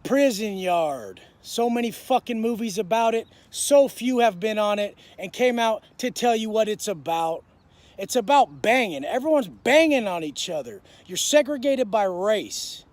Prison Yard. So many fucking movies about it. So few have been on it and came out to tell you what it's about. It's about banging. Everyone's banging on each other. You're segregated by race.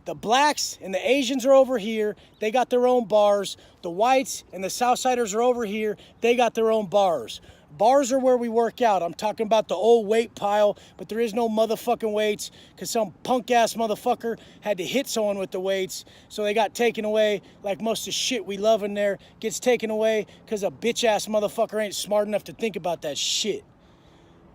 The blacks and the Asians are over here. They got their own bars. The whites and the Southsiders are over here. They got their own bars. Bars are where we work out. I'm talking about the old weight pile, but there is no motherfucking weights because some punk-ass motherfucker had to hit someone with the weights, so they got taken away. Like most of the shit we love in there gets taken away because a bitch-ass motherfucker ain't smart enough to think about that shit.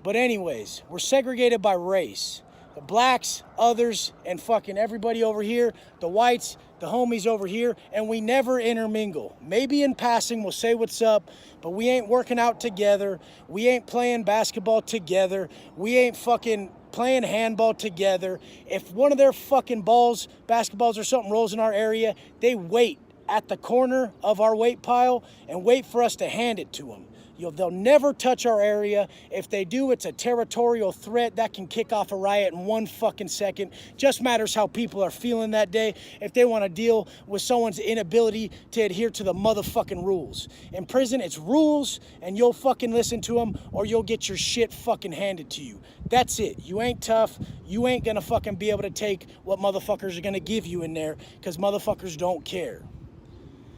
But anyways, we're segregated by race. The blacks, others, and fucking everybody over here, the whites, the homies over here, and we never intermingle. Maybe in passing we'll say what's up, but we ain't working out together. We ain't playing basketball together. We ain't fucking playing handball together. If one of their fucking balls, basketballs or something rolls in our area, they wait at the corner of our weight pile and wait for us to hand it to them. They'll never touch our area. If they do, it's a territorial threat that can kick off a riot in 1 fucking second. Just matters how people are feeling that day if they want to deal with someone's inability to adhere to the motherfucking rules. In prison, it's rules, and you'll fucking listen to them or you'll get your shit fucking handed to you. That's it. You ain't tough. You ain't gonna fucking be able to take what motherfuckers are gonna give you in there because motherfuckers don't care.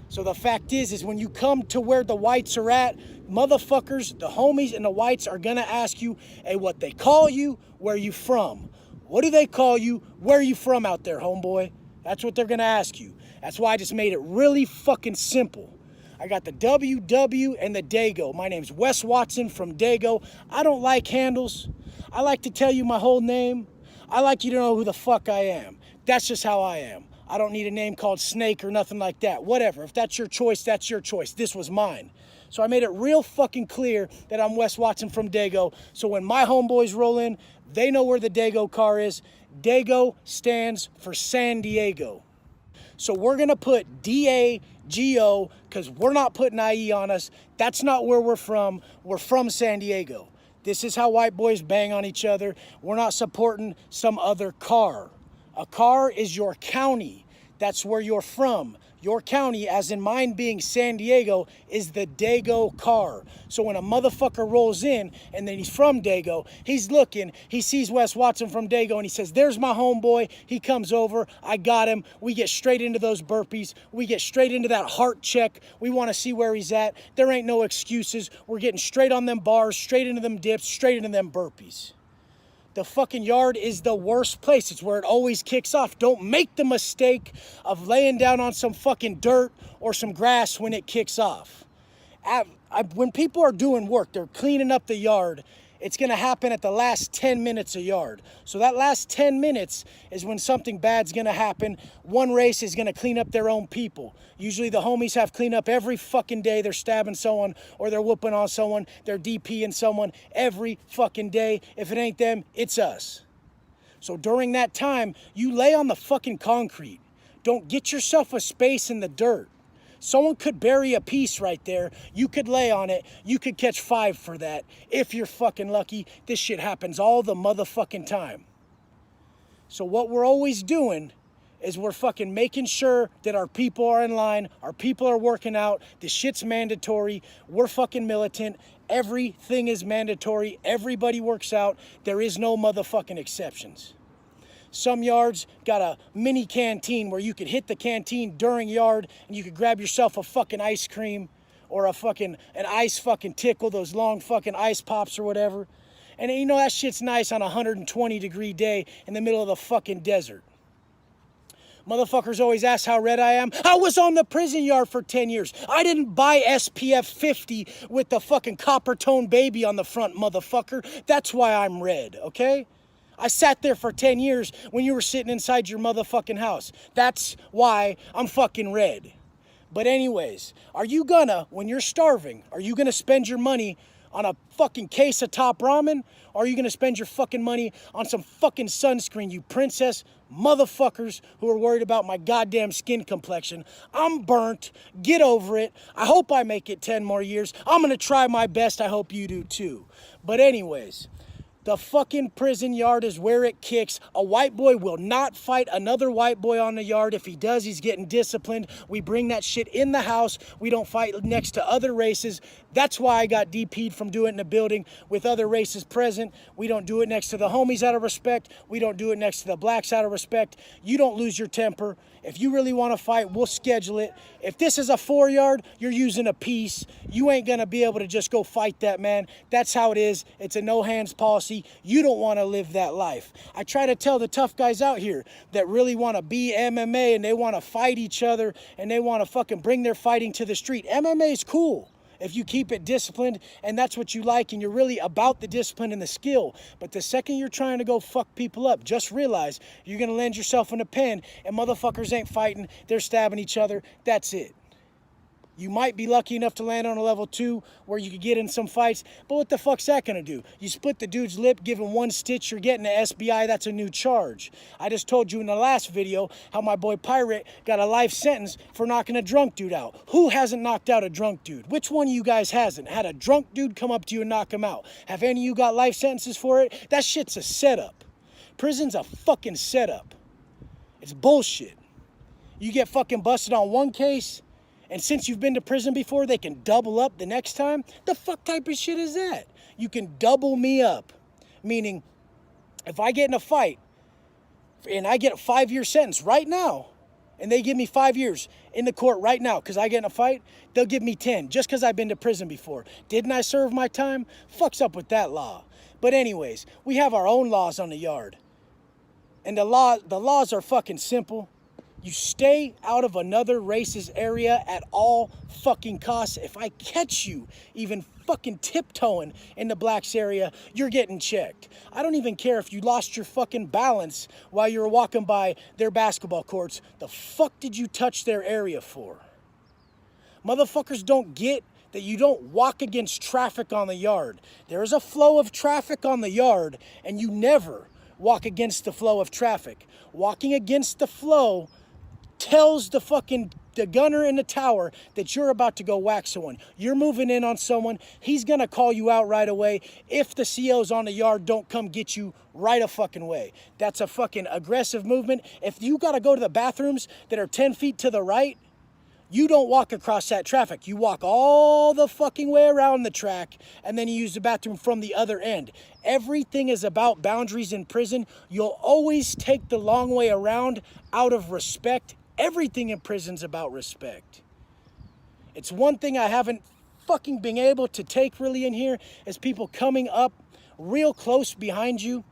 So the fact is when you come to where the whites are at, motherfuckers, the homies and the whites are gonna ask you, hey, what they call you, where you from? What do they call you? Where are you from out there, homeboy? That's what they're gonna ask you. That's why I just made it really fucking simple. I got the WW and the Dago. My name's Wes Watson from Dago. I don't like handles. I like to tell you my whole name. I like you to know who the fuck I am. That's just how I am. I don't need a name called Snake or nothing like that. Whatever. If that's your choice, that's your choice. This was mine. So I made it real fucking clear that I'm Wes Watson from Dago. So when my homeboys roll in, they know where the Dago car is. Dago stands for San Diego. So we're going to put D-A-G-O because we're not putting I-E on us. That's not where we're from. We're from San Diego. This is how white boys bang on each other. We're not supporting some other car. A car is your county. That's where you're from. Your county, as in mine being San Diego, is the Dago car. So when a motherfucker rolls in and then he's from Dago, he's looking, he sees Wes Watson from Dago and he says, there's my homeboy. He comes over, I got him. We get straight into those burpees. We get straight into that heart check. We want to see where he's at. There ain't no excuses. We're getting straight on them bars, straight into them dips, straight into them burpees. The fucking yard is the worst place. It's where it always kicks off. Don't make the mistake of laying down on some fucking dirt or some grass when it kicks off. When people are doing work, they're cleaning up the yard, it's going to happen at the last 10 minutes a yard. So that last 10 minutes is when something bad's going to happen. One race is going to clean up their own people. Usually the homies have cleanup every fucking day. They're stabbing someone or they're whooping on someone. They're DPing someone every fucking day. If it ain't them, it's us. So during that time, you lay on the fucking concrete. Don't get yourself a space in the dirt. Someone could bury a piece right there. You could lay on it. You could catch 5 for that. If you're fucking lucky, this shit happens all the motherfucking time. So what we're always doing is we're fucking making sure that our people are in line. Our people are working out. This shit's mandatory. We're fucking militant. Everything is mandatory. Everybody works out. There is no motherfucking exceptions. Some yards got a mini canteen where you could hit the canteen during yard and you could grab yourself a fucking ice cream or an ice fucking tickle, those long fucking ice pops or whatever. And you know that shit's nice on a 120-degree day in the middle of the fucking desert. Motherfuckers always ask how red I am. I was on the prison yard for 10 years. I didn't buy SPF 50 with the fucking copper tone baby on the front, motherfucker. That's why I'm red, okay? I sat there for 10 years when you were sitting inside your motherfucking house. That's why I'm fucking red. But anyways, are you gonna, when you're starving, are you gonna spend your money on a fucking case of Top Ramen? Or are you gonna spend your fucking money on some fucking sunscreen, you princess motherfuckers who are worried about my goddamn skin complexion? I'm burnt. Get over it. I hope I make it 10 more years. I'm gonna try my best. I hope you do too. But anyways, The fucking prison yard is where it kicks. A white boy will not fight another white boy on the yard. If he does, he's getting disciplined. We bring that shit in the house. We don't fight next to other races. That's why I got DP'd from doing it in the building with other races present. We don't do it next to the homies out of respect. We don't do it next to the blacks out of respect. You don't lose your temper. If you really want to fight, we'll schedule it. If this is a 4-yard, you're using a piece. You ain't going to be able to just go fight that, man. That's how it is. It's a no-hands policy. You don't want to live that life. I try to tell the tough guys out here that really want to be MMA and they want to fight each other and they want to fucking bring their fighting to the street. MMA is cool if you keep it disciplined and that's what you like and you're really about the discipline and the skill. But the second you're trying to go fuck people up, just realize you're going to land yourself in a pen and motherfuckers ain't fighting. They're stabbing each other. That's it. You might be lucky enough to land on a level 2 where you could get in some fights, but what the fuck's that gonna do? You split the dude's lip, give him 1 stitch, you're getting an SBI, that's a new charge. I just told you in the last video how my boy Pirate got a life sentence for knocking a drunk dude out. Who hasn't knocked out a drunk dude? Which one of you guys hasn't? Had a drunk dude come up to you and knock him out? Have any of you got life sentences for it? That shit's a setup. Prison's a fucking setup. It's bullshit. You get fucking busted on one case, and since you've been to prison before, they can double up the next time? The fuck type of shit is that? You can double me up. Meaning, if I get in a fight and I get a 5-year sentence right now, and they give me 5 years in the court right now because I get in a fight, they'll give me 10 just because I've been to prison before. Didn't I serve my time? Fucks up with that law. But anyways, we have our own laws on the yard. And the laws are fucking simple. You stay out of another race's area at all fucking costs. If I catch you even fucking tiptoeing in the blacks area, you're getting checked. I don't even care if you lost your fucking balance while you were walking by their basketball courts. The fuck did you touch their area for? Motherfuckers don't get that you don't walk against traffic on the yard. There is a flow of traffic on the yard, and you never walk against the flow of traffic. Walking against the flow tells the gunner in the tower that you're about to go whack someone. You're moving in on someone. He's going to call you out right away if the COs on the yard don't come get you right a fucking way. That's a fucking aggressive movement. If you got to go to the bathrooms that are 10 feet to the right, you don't walk across that traffic. You walk all the fucking way around the track and then you use the bathroom from the other end. Everything is about boundaries in prison. You'll always take the long way around out of respect. Everything in prison's about respect. It's one thing I haven't fucking been able to take really in here is people coming up real close behind you,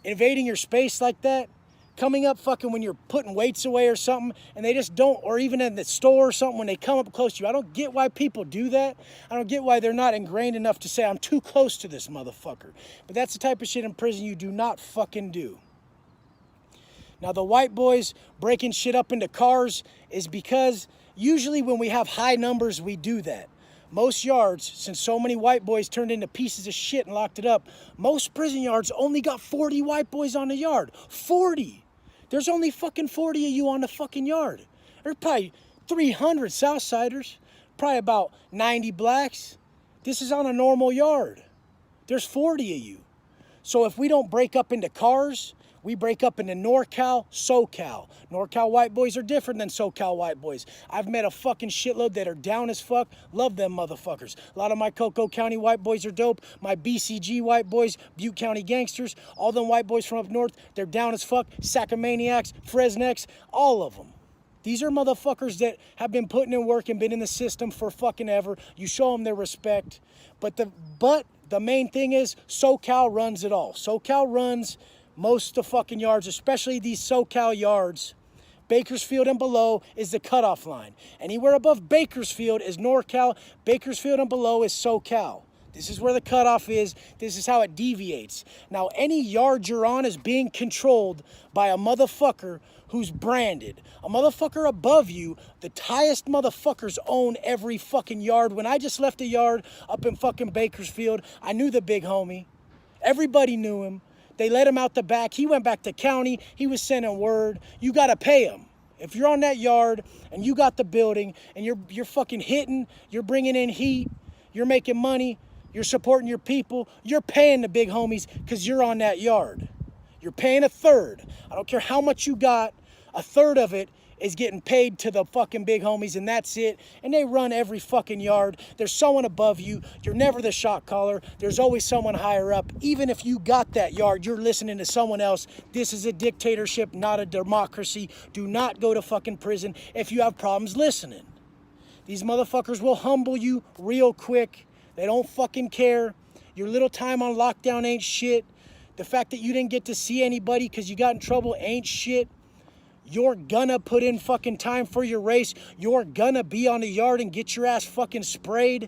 invading your space like that, coming up fucking when you're putting weights away or something, and they just don't, or even in the store or something, when they come up close to you. I don't get why people do that. I don't get why they're not ingrained enough to say, I'm too close to this motherfucker. But that's the type of shit in prison you do not fucking do. Now, the white boys breaking shit up into cars is because usually when we have high numbers, we do that. Most yards, since so many white boys turned into pieces of shit and locked it up, most prison yards only got 40 white boys on the yard. 40! There's only fucking 40 of you on the fucking yard. There's probably 300 Southsiders, probably about 90 blacks. This is on a normal yard. There's 40 of you. So if we don't break up into cars, we break up into NorCal, SoCal. NorCal white boys are different than SoCal white boys. I've met a fucking shitload that are down as fuck. Love them motherfuckers. A lot of my Coco County white boys are dope. My BCG white boys, Butte County gangsters, all them white boys from up north, they're down as fuck. Sacamaniacs, Fresnex, all of them. These are motherfuckers that have been putting in work and been in the system for fucking ever. You show them their respect. But the main thing is SoCal runs it all. SoCal runs most of the fucking yards, especially these SoCal yards. Bakersfield and below is the cutoff line. Anywhere above Bakersfield is NorCal. Bakersfield and below is SoCal. This is where the cutoff is. This is how it deviates. Now, any yard you're on is being controlled by a motherfucker who's branded. A motherfucker above you, the highest motherfuckers own every fucking yard. When I just left a yard up in fucking Bakersfield, I knew the big homie. Everybody knew him. They let him out the back. He went back to county. He was sending word. You got to pay him. If you're on that yard and you got the building and you're fucking hitting, you're bringing in heat, you're making money, You're supporting your people. You're paying the big homies because you're on that yard. You're paying a third. I don't care how much you got. A third of it is getting paid to the fucking big homies, and that's it. And they run every fucking yard. There's someone above you. You're never the shot caller. There's always someone higher up. Even if you got that yard, you're listening to someone else. This is a dictatorship, not a democracy. Do not go to fucking prison if you have problems listening. These motherfuckers will humble you real quick. They don't fucking care. Your little time on lockdown ain't shit. The fact that you didn't get to see anybody because you got in trouble ain't shit. You're gonna put in fucking time for your race. You're gonna be on the yard and get your ass fucking sprayed.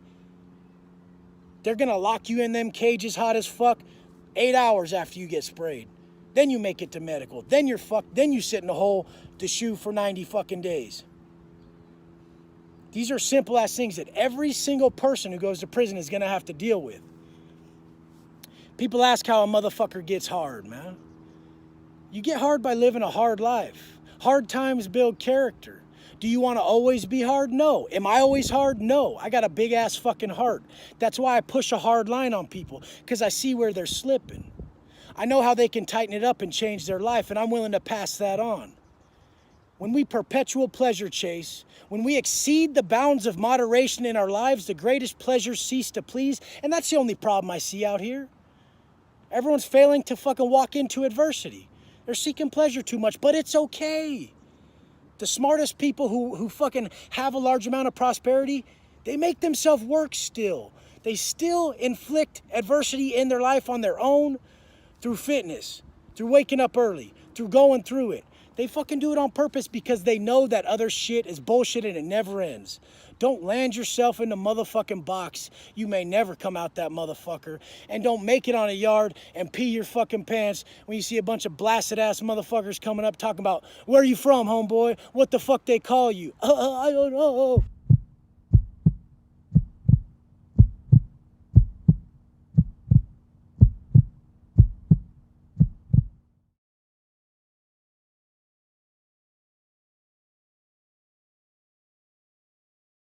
They're gonna lock you in them cages hot as fuck 8 hours after you get sprayed. Then you make it to medical. Then you're fucked. Then you sit in a hole to shoe for 90 fucking days. These are simple ass things that every single person who goes to prison is gonna have to deal with. People ask how a motherfucker gets hard, man. You get hard by living a hard life. Hard times build character. Do you want to always be hard? No. Am I always hard? No. I got a big ass fucking heart. That's why I push a hard line on people, because I see where they're slipping. I know how they can tighten it up and change their life, and I'm willing to pass that on. When we perpetual pleasure chase, when we exceed the bounds of moderation in our lives, the greatest pleasures cease to please. And that's the only problem I see out here. Everyone's failing to fucking walk into adversity. They're seeking pleasure too much, but it's okay. The smartest people who fucking have a large amount of prosperity, they make themselves work still. They still inflict adversity in their life on their own through fitness, through waking up early, through going through it. They fucking do it on purpose because they know that other shit is bullshit and it never ends. Don't land yourself in the motherfucking box. You may never come out that motherfucker. And don't make it on a yard and pee your fucking pants when you see a bunch of blasted ass motherfuckers coming up talking about, where are you from, homeboy? What the fuck they call you? I don't know.